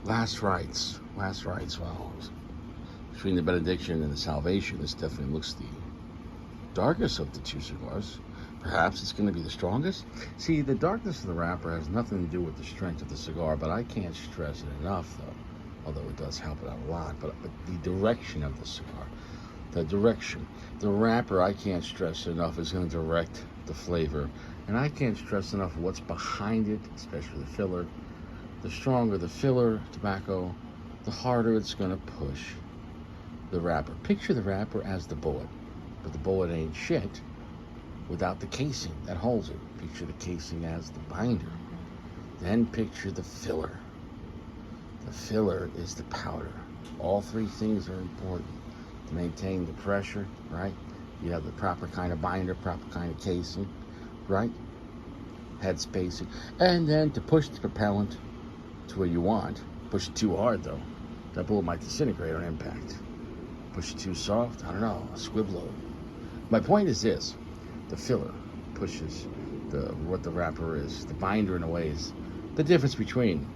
Last rites. Well, between the benediction and the salvation, this definitely looks the darkest of the two cigars. Perhaps it's going to be the strongest. See, the darkness of the wrapper has nothing to do with the strength of the cigar, but I can't stress it enough, though. Although it does help it out a lot. But the direction of the cigar, the direction, the wrapper, I can't stress enough, is going to direct the flavor. And I can't stress enough what's behind it, especially the filler. The stronger the filler tobacco, the harder it's going to push the wrapper. Picture the wrapper as the bullet, but the bullet ain't shit without the casing that holds it. Picture the casing as the binder. Then picture the filler. The filler is the powder. All three things are important to maintain the pressure, right? You have the proper kind of binder, proper kind of casing, right? Head spacing. And then to push the propellant to where you want. Push it too hard, though. That bullet might disintegrate on impact. Push it too soft, I don't know, a squib load. My point is this. The filler pushes what the wrapper is. The binder, in a way, is the difference between.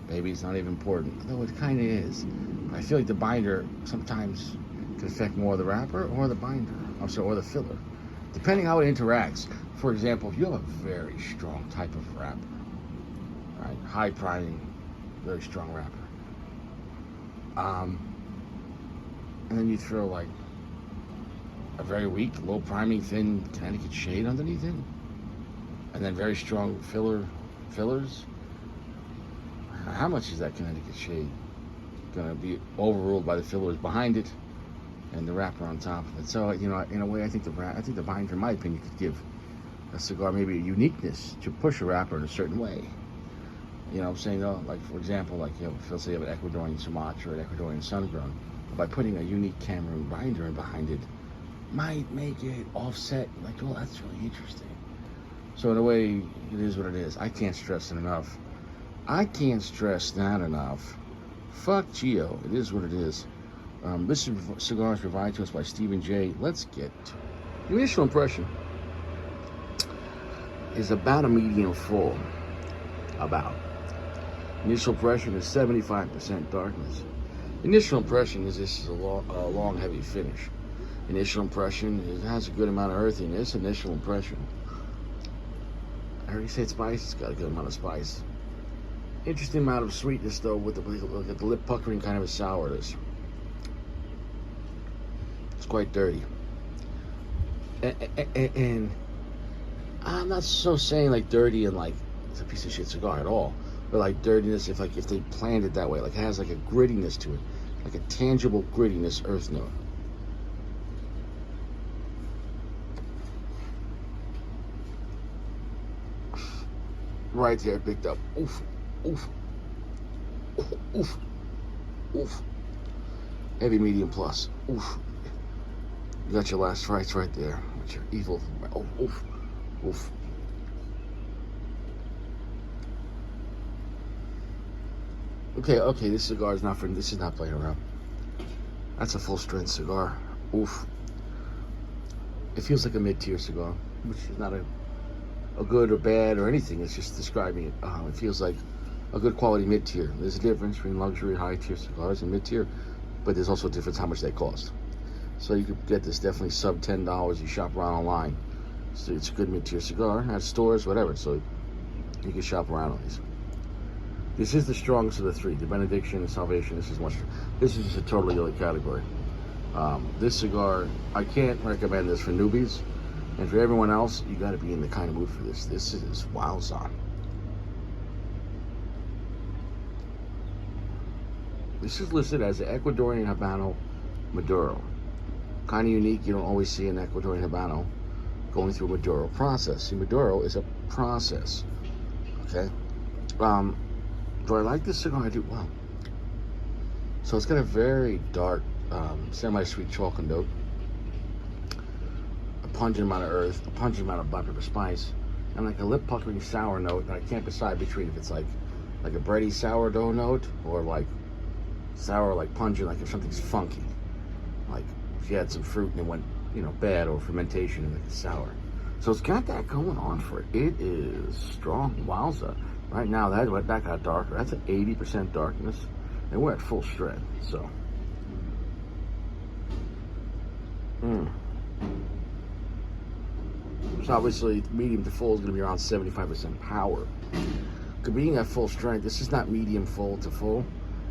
Maybe it's not even important, though it kind of is. I feel like the binder sometimes can affect more the wrapper or the binder, or the filler, depending how it interacts. For example, if you have a very strong type of wrapper, right, high priming, very strong wrapper, and then you throw like a very weak, low priming, thin Connecticut shade underneath it, and then very strong fillers. How much is that Connecticut shade going to be overruled by the fillers behind it and the wrapper on top of it? So, you know, in a way, I think the binder, in my opinion, could give a cigar maybe a uniqueness to push a wrapper in a certain way. You know what I'm saying, though? Like, for example, like, you know, let's say you have an Ecuadorian Sumatra or an Ecuadorian Sun-Grown. By putting a unique Cameroon binder in behind it, might make it offset. Like, oh, that's really interesting. So, in a way, it is what it is. I can't stress it enough. I can't stress that enough. Fuck Geo. It is what it is. This cigar is provided to us by Stephen J. Let's get to the initial impression. Is about a medium full. About. Initial impression is 75% darkness. Initial impression is this is a long, heavy finish. Initial impression is, it has a good amount of earthiness. Initial impression. I already said spice. It's got a good amount of spice. Interesting amount of sweetness, though, with the lip puckering kind of a sourness. It's quite dirty. And I'm not so saying like dirty and like it's a piece of shit cigar at all. But like dirtiness, if they planned it that way, like it has like a grittiness to it, like a tangible grittiness, earth note. Right there, picked up. Oof, oof, oof, oof, oof. Heavy, medium, plus. Oof. You got your last rites right there. With your evil. Oh, oof, oof. Okay, this cigar is not this is not playing around. That's a full strength cigar. Oof. It feels like a mid-tier cigar, which is not a good or bad or anything. It's just describing it. It feels like a good quality mid-tier. There's a difference between luxury high-tier cigars and mid-tier, but there's also a difference how much they cost. So you could get this definitely sub $10. You shop around online. So it's a good mid-tier cigar at stores, whatever. So you can shop around on these. This is the strongest of the three. The Benediction and Salvation. This is just a totally other category. This cigar, I can't recommend this for newbies. And for everyone else, you got to be in the kind of mood for this. This is wowza. This is listed as an Ecuadorian Habano Maduro. Kind of unique. You don't always see an Ecuadorian Habano going through a Maduro process. See, Maduro is a process. Okay? Do I like this cigar? I do. Wow. So it's got a very dark, semi-sweet chocolate note. A pungent amount of earth, a pungent amount of black pepper spice, and like a lip puckering sour note that I can't decide between if it's like a bready sourdough note or like sour, like pungent, like if something's funky. Like if you had some fruit and it went, you know, bad, or fermentation and like it's sour. So it's got that going on for it. It is strong. Wowza. Right now, that got darker. That's at 80% darkness, and we're at full strength. So, so obviously, medium to full is going to be around 75% power. Being at full strength, this is not medium full to full.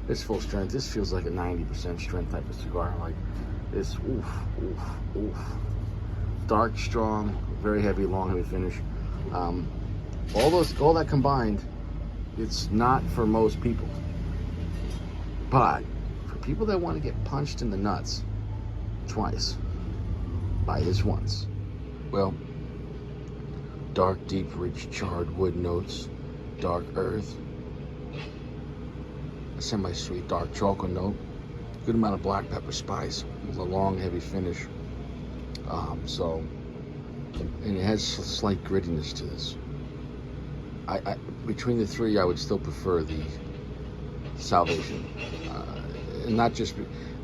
This full strength. This feels like a 90% strength type of cigar. Like this, oof. Dark, strong, very heavy, long, heavy finish. All that combined, it's not for most people. But for people that want to get punched in the nuts twice, buy this once. Well, dark, deep, rich, charred wood notes, dark earth, a semi-sweet dark chocolate note, good amount of black pepper spice, with a long, heavy finish. And it has a slight grittiness to this. I between the three, I would still prefer the Salvation, and not just.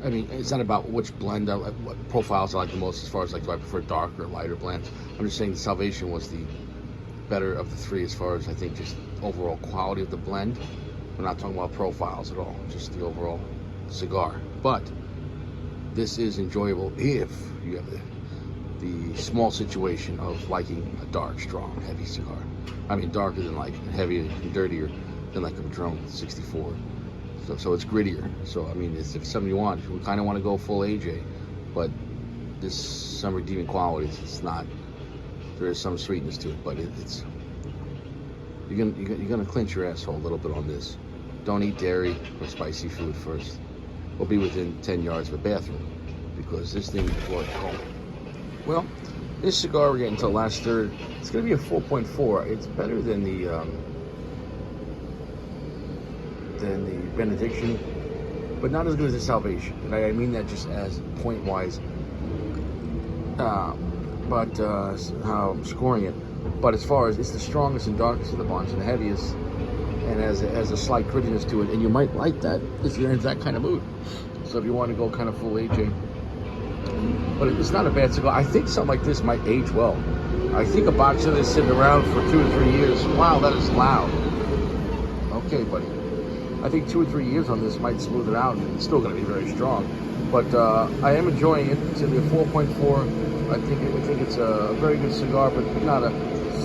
I mean, it's not about which blend, what profiles I like the most. As far as like, do I prefer darker, lighter blends? I'm just saying the Salvation was the better of the three as far as I think just overall quality of the blend. We're not talking about profiles at all, just the overall cigar. But this is enjoyable if you have the small situation of liking a dark, strong, heavy cigar. I mean, darker than like heavier and dirtier than like a Padron 64. So it's grittier. So I mean, it's if something you want, we kind of want to go full AJ, but this some redeeming qualities. It's not. There is some sweetness to it, but it's you're gonna clench your asshole a little bit on this. Don't eat dairy or spicy food first, or be within 10 yards of a bathroom, because this thing is blood cold. Well, this cigar we're getting to the last third. It's gonna be a 4.4. It's better than the Benediction, but not as good as the Salvation. And I mean that just as point-wise. But how I'm scoring it. But as far as it's the strongest and darkest of the bunch and the heaviest, and has a slight grittiness to it, and you might like that if you're in that kind of mood. So if you want to go kind of full AJ, but it's not a bad cigar. I think something like this might age well. I think a box of this sitting around for 2 or 3 years. Wow, that is loud. Okay, buddy. I think 2 or 3 years on this might smooth it out, and it's still going to be very strong. But I am enjoying it. It's going to be a 4.4. I think it's a very good cigar, but not a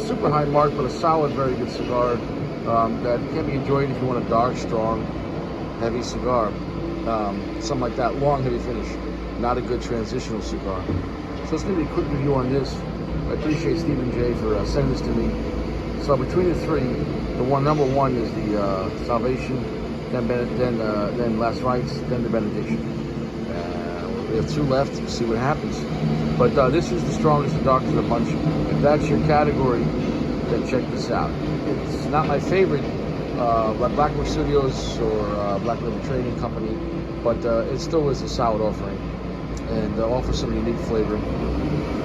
super high mark, but a solid, very good cigar that can be enjoyed if you want a dark, strong, heavy cigar. Something like that, long, heavy finish. Not a good transitional cigar. So it's going to be a quick review on this. I appreciate Stephen J for sending this to me. So between the three, number one is the Salvation, then Last Rites, then the Benediction. We have 2 left. We'll see what happens. But this is the strongest and darkest of the bunch. If that's your category, then check this out. It's not my favorite, like Blackwood Studios or Black River Trading Company, but it still is a solid offering and offers some unique flavor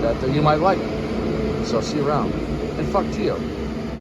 that you might like. So see you around. And fuck Gio.